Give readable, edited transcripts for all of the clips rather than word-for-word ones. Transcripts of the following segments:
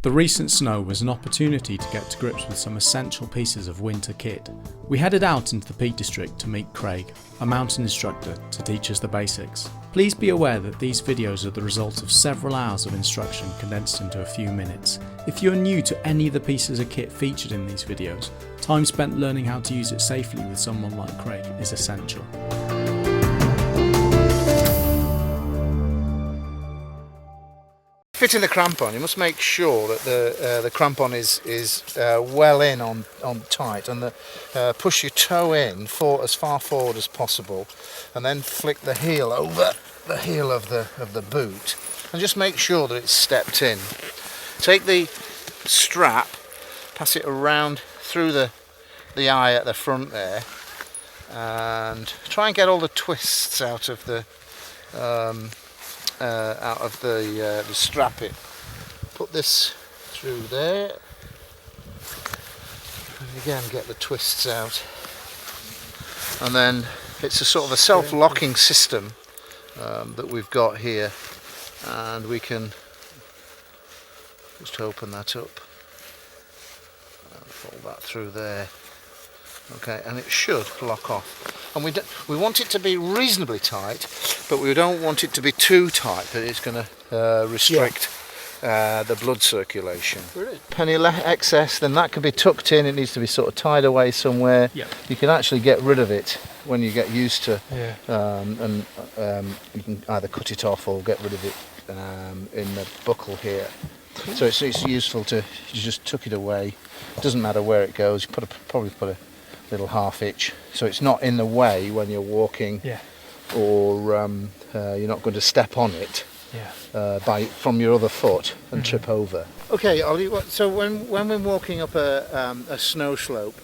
The recent snow was an opportunity to get to grips with some essential pieces of winter kit. We headed out into the Peak District to meet Craig, a mountain instructor, to teach us the basics. Please be aware that these videos are the result of several hours of instruction condensed into a few minutes. If you're new to any of the pieces of kit featured in these videos, time spent learning how to use it safely with someone like Craig is essential. Fitting the crampon, you must make sure that the crampon is well in on tight, and push your toe in as far forward as possible, and then flick the heel over the heel of the boot, and just make sure that it's stepped in. Take the strap, pass it around through the eye at the front there, and try and get all the twists out of the strapping. Put this through there, and again get the twists out, and then it's a sort of a self-locking system that we've got here, and we can just open that up and fold that through there. Okay, and it should lock off. And we want it to be reasonably tight, but we don't want it to be too tight that it's going to restrict the blood circulation. Brilliant. Any excess, then that can be tucked in. It needs to be sort of tied away somewhere. Yeah. You can actually get rid of it when you get used to, you can either cut it off or get rid of it in the buckle here. So it's useful to just tuck it away. It doesn't matter where it goes. You probably put a little half hitch, so it's not in the way when you're walking, or you're not going to step on it from your other foot and trip over. Okay, Ollie, so when we're walking up a snow slope,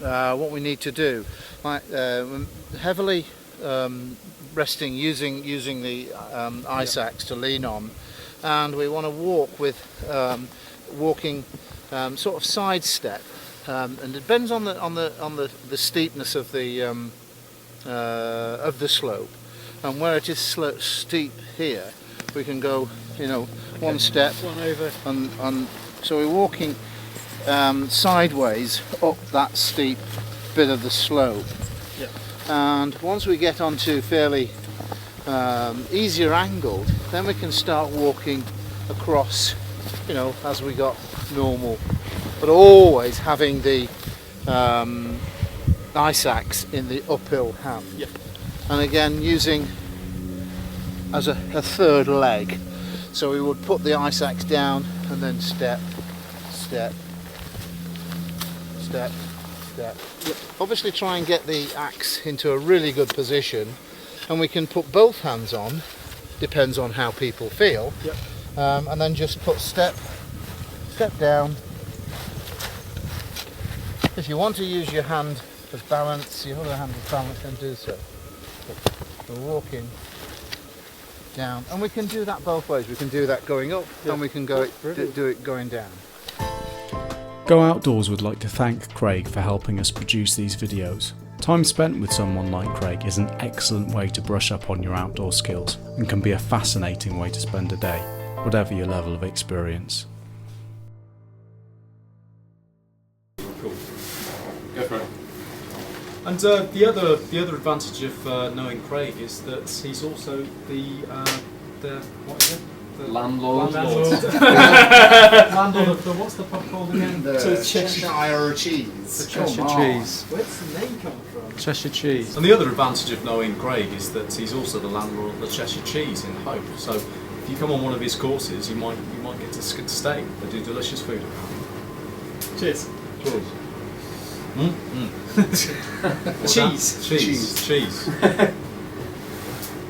what we need to do, heavily resting, using the ice axe to lean on, and we want to walk with walking sort of side step. And it depends on the steepness of the slope, and where it is steep here, we can go, one step, one over, and so we're walking sideways up that steep bit of the slope. Yeah. And once we get onto fairly easier angled, then we can start walking across, as we got normal. But always having the ice axe in the uphill hand. Yep. And again using as a third leg. So we would put the ice axe down and then step, step, step, step. Yep. Obviously try and get the axe into a really good position, and we can put both hands on, depends on how people feel. Yep. And then just put step down. If you want to use your hand as balance, your other hand as balance, then do so. We're walking down, and we can do that both ways. We can do that going up, and we can do it going down. Go Outdoors would like to thank Craig for helping us produce these videos. Time spent with someone like Craig is an excellent way to brush up on your outdoor skills, and can be a fascinating way to spend a day, whatever your level of experience. Go for it. And the other advantage of knowing Craig is that he's also the what is it? The landlord. Landlord of the, what's the pub called again? The Cheshire Cheese. The Cheshire Cheese. Where's the name come from? Cheshire Cheese. And the other advantage of knowing Craig is that he's also the landlord of the Cheshire Cheese in Hope. So if you come on one of his courses, you might get to stay. They do delicious food. Cheers. Cheers. Cheese.